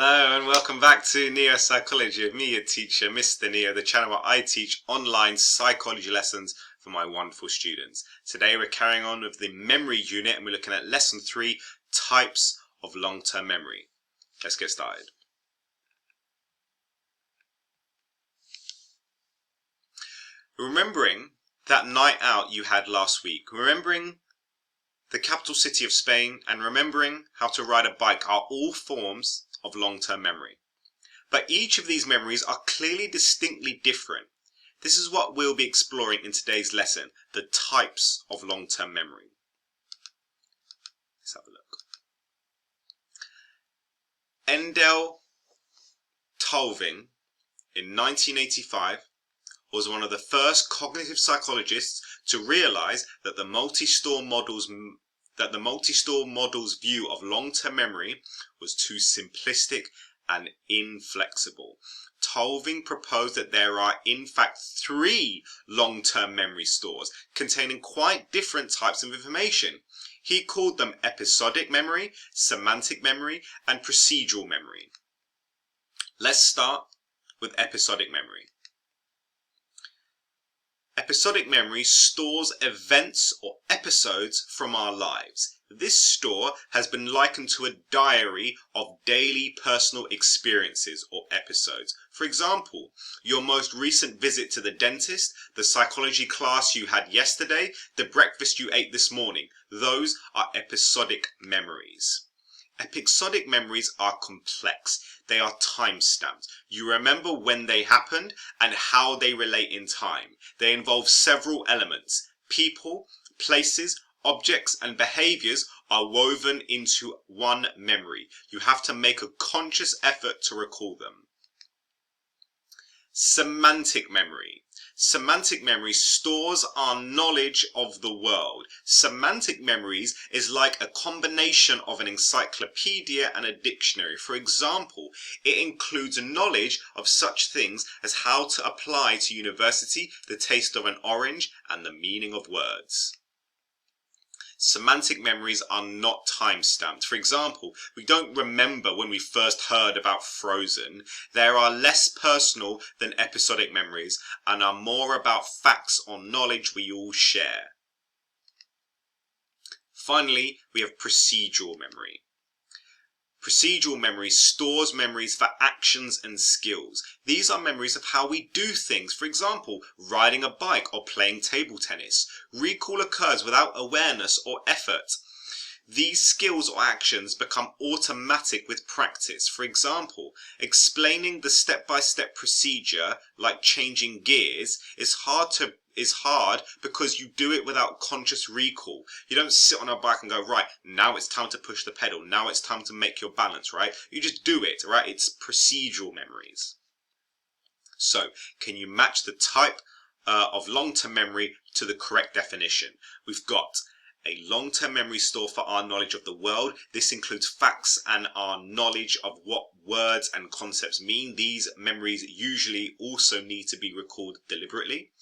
Hello and welcome back to Neo Psychology with me, your teacher, Mr. Neo, the channel where I teach online psychology lessons for my wonderful students. Today we're carrying on with the memory unit and we're looking at lesson 3, types of long-term memory. Let's get started. Remembering that night out you had last week, remembering the capital city of Spain, and remembering how to ride a bike are all forms of long-term memory. But each of these memories are clearly distinctly different. This is what we'll be exploring in today's lesson, the types of long-term memory. Let's have a look. Endel Tulving in 1985 was one of the first cognitive psychologists to realize that the multi-store model's view of long-term memory was too simplistic and inflexible. Tulving proposed that there are in fact 3 long-term memory stores containing quite different types of information. He called them episodic memory, semantic memory, and procedural memory. Let's start with episodic memory. Episodic memory stores events or episodes from our lives. This store has been likened to a diary of daily personal experiences or episodes. For example, your most recent visit to the dentist, the psychology class you had yesterday, the breakfast you ate this morning. Those are episodic memories. Episodic memories are complex. They are time-stamped. You remember when they happened and how they relate in time. They involve several elements. People, places, objects, and behaviors are woven into one memory. You have to make a conscious effort to recall them. Semantic memory. Semantic memory stores our knowledge of the world. Semantic memories is like a combination of an encyclopedia and a dictionary. For example, it includes knowledge of such things as how to apply to university, the taste of an orange, and the meaning of words. Semantic memories are not time-stamped. For example, we don't remember when we first heard about Frozen. They are less personal than episodic memories and are more about facts or knowledge we all share. Finally, we have procedural memory. Procedural memory stores memories for actions and skills. These are memories of how we do things. For example, riding a bike or playing table tennis. Recall occurs without awareness or effort. These skills or actions become automatic with practice. For example, explaining the step-by-step procedure, like changing gears, is hard because you do it without conscious recall. You don't sit on a bike and go, right, now it's time to push the pedal, now it's time to make your balance, right? You just do it, right? It's procedural memories. So, can you match the type of long-term memory to the correct definition? We've got a long-term memory store for our knowledge of the world. This includes facts and our knowledge of what words and concepts mean. These memories usually also need to be recalled deliberately.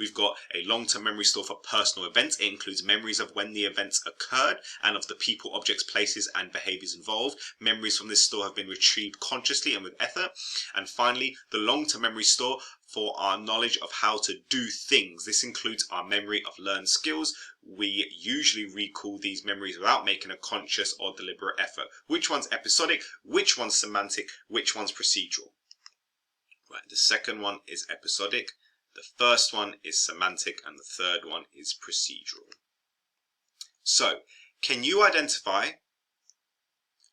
We've got a long-term memory store for personal events. It includes memories of when the events occurred and of the people, objects, places, and behaviors involved. Memories from this store have been retrieved consciously and with effort. And finally, the long-term memory store for our knowledge of how to do things. This includes our memory of learned skills. We usually recall these memories without making a conscious or deliberate effort. Which one's episodic? Which one's semantic? Which one's procedural? Right, the second one is episodic. The first one is semantic, and the third one is procedural. So, can you identify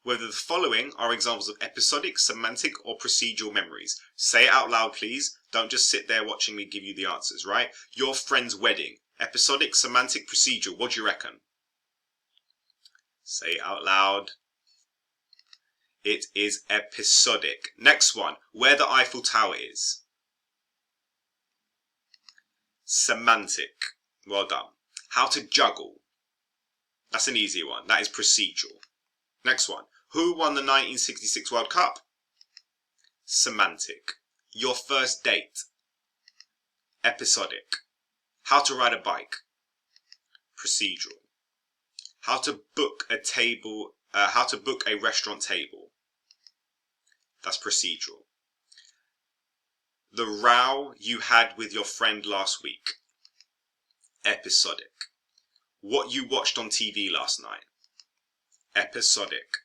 whether the following are examples of episodic, semantic, or procedural memories? Say it out loud, please. Don't just sit there watching me give you the answers, right? Your friend's wedding. Episodic, semantic, procedural. What do you reckon? Say it out loud. It is episodic. Next one. Where the Eiffel Tower is. Semantic. Well done. How to juggle. That's an easy one. That is procedural. Next one. Who won the 1966 World Cup? Semantic. Your first date. Episodic. How to ride a bike. Procedural. How to book a restaurant table. That's procedural. The row you had with your friend last week. Episodic. What you watched on TV last night. Episodic.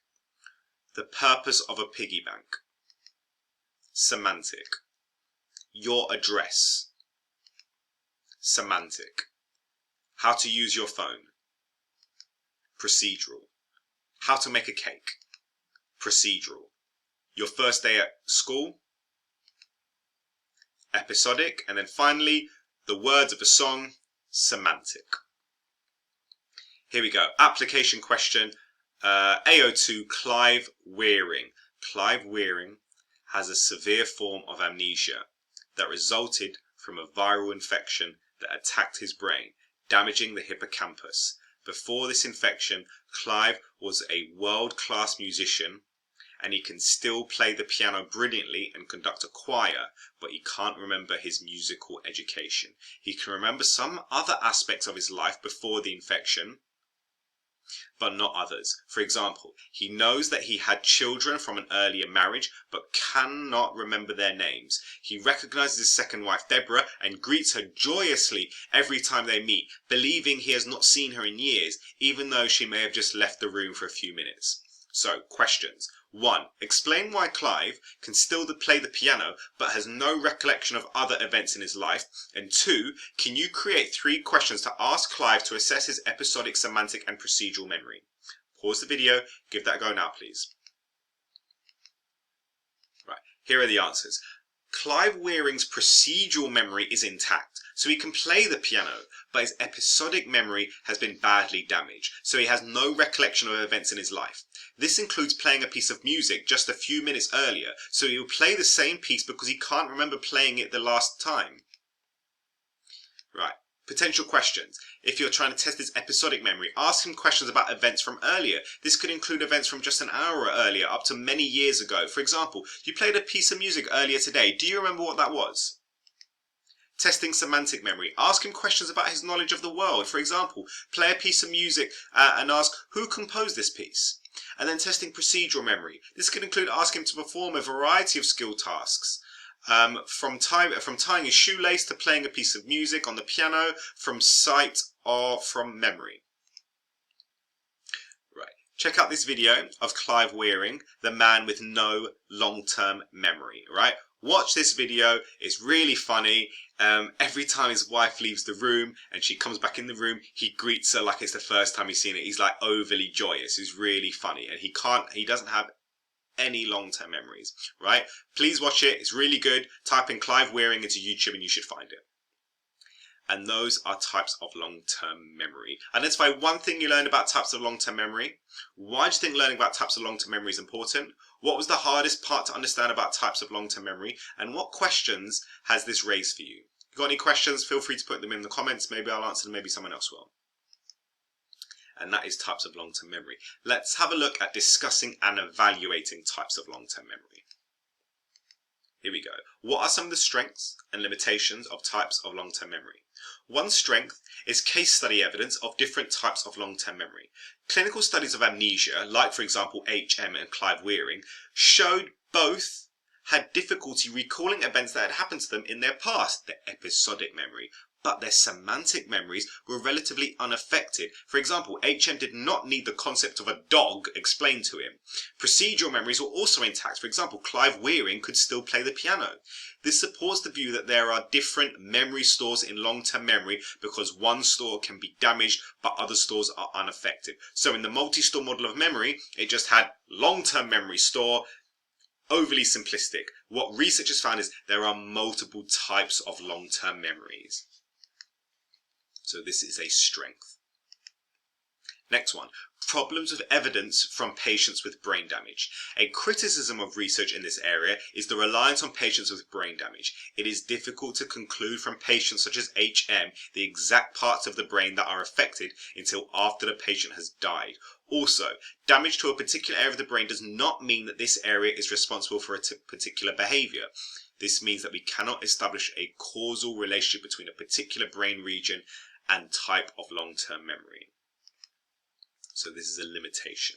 The purpose of a piggy bank. Semantic. Your address. Semantic. How to use your phone. Procedural. How to make a cake. Procedural. Your first day at school. Episodic. And then finally, the words of a song. Semantic. Here we go. Application question. AO2, Clive Wearing. Clive Wearing has a severe form of amnesia that resulted from a viral infection that attacked his brain, damaging the hippocampus. Before this infection, Clive was a world-class musician, and he can still play the piano brilliantly and conduct a choir, but he can't remember his musical education. He can remember some other aspects of his life before the infection, but not others. For example, he knows that he had children from an earlier marriage, but cannot remember their names. He recognizes his second wife, Deborah, and greets her joyously every time they meet, believing he has not seen her in years, even though she may have just left the room for a few minutes. So, questions. 1. Explain why Clive can still play the piano but has no recollection of other events in his life. And 2. Can you create 3 questions to ask Clive to assess his episodic, semantic and procedural memory? Pause the video, give that a go now please. Right, here are the answers. Clive Wearing's procedural memory is intact, so he can play the piano, but his episodic memory has been badly damaged, so he has no recollection of events in his life. This includes playing a piece of music just a few minutes earlier, so he will play the same piece because he can't remember playing it the last time. Right. Potential questions. If you're trying to test his episodic memory, ask him questions about events from earlier. This could include events from just an hour earlier up to many years ago. For example, you played a piece of music earlier today. Do you remember what that was? Testing semantic memory. Ask him questions about his knowledge of the world. For example, play a piece of music and ask, who composed this piece? And then testing procedural memory. This could include asking him to perform a variety of skill tasks. From tying a shoelace to playing a piece of music on the piano, from sight or from memory. Right. Check out this video of Clive Wearing, the man with no long-term memory. Right. Watch this video. It's really funny. Every time his wife leaves the room and she comes back in the room, he greets her like it's the first time he's seen it. He's like overly joyous. It's really funny, and he doesn't have any long-term memories, right? Please watch it. It's really good. Type in Clive Wearing into YouTube and you should find it. And those are types of long-term memory. Identify one thing you learned about types of long-term memory. Why do you think learning about types of long-term memory is important? What was the hardest part to understand about types of long-term memory? And what questions has this raised for you? If you've got any questions, feel free to put them in the comments. Maybe I'll answer them, maybe someone else will. And that is types of long-term memory. Let's have a look at discussing and evaluating types of long-term memory. Here we go. What are some of the strengths and limitations of types of long-term memory? One strength is case study evidence of different types of long-term memory. Clinical studies of amnesia, like for example H.M. and Clive Wearing, showed both had difficulty recalling events that had happened to them in their past, their episodic memory, but their semantic memories were relatively unaffected. For example, H.M. did not need the concept of a dog explained to him. Procedural memories were also intact. For example, Clive Wearing could still play the piano. This supports the view that there are different memory stores in long-term memory because one store can be damaged but other stores are unaffected. So in the multi-store model of memory, it just had long-term memory store. Overly simplistic. What researchers found is there are multiple types of long-term memories. So this is a strength. Next one, problems with evidence from patients with brain damage. A criticism of research in this area is the reliance on patients with brain damage. It is difficult to conclude from patients such as HM the exact parts of the brain that are affected until after the patient has died. Also, damage to a particular area of the brain does not mean that this area is responsible for a particular behavior. This means that we cannot establish a causal relationship between a particular brain region and type of long-term memory. So this is a limitation.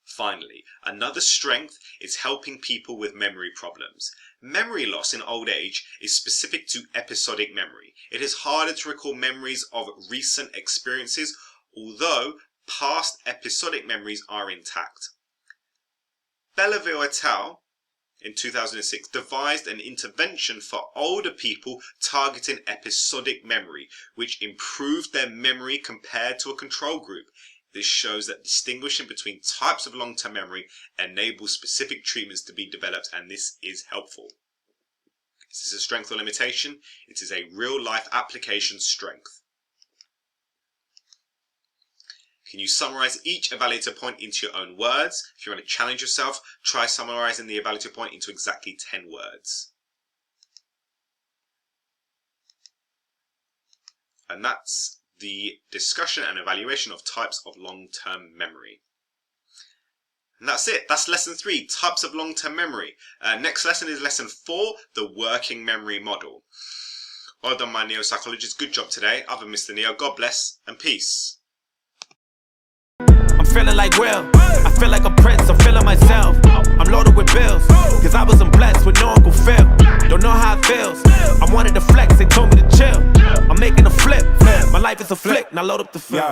Finally, another strength is helping people with memory problems. Memory loss in old age is specific to episodic memory. It is harder to recall memories of recent experiences, although past episodic memories are intact. Belleville et al. In 2006 devised an intervention for older people targeting episodic memory, which improved their memory compared to a control group. This shows that distinguishing between types of long-term memory enables specific treatments to be developed, and this is helpful. Is this a strength or limitation? It is a real-life application strength. Can you summarize each evaluator point into your own words? If you want to challenge yourself, try summarizing the evaluator point into exactly 10 words. And that's the discussion and evaluation of types of long-term memory. And that's it. That's lesson 3, types of long-term memory. Next lesson is lesson 4, the working memory model. Well done, my neo-psychologists. Good job today. I've been Mr. Neo. God bless and peace. I'm feeling like Will, I feel like a prince, I'm feeling myself. I'm loaded with bills, cause I wasn't blessed with no Uncle Phil. Don't know how it feels, I wanted to flex, they told me to chill. I'm making a flip, my life is a flick, now load up the film.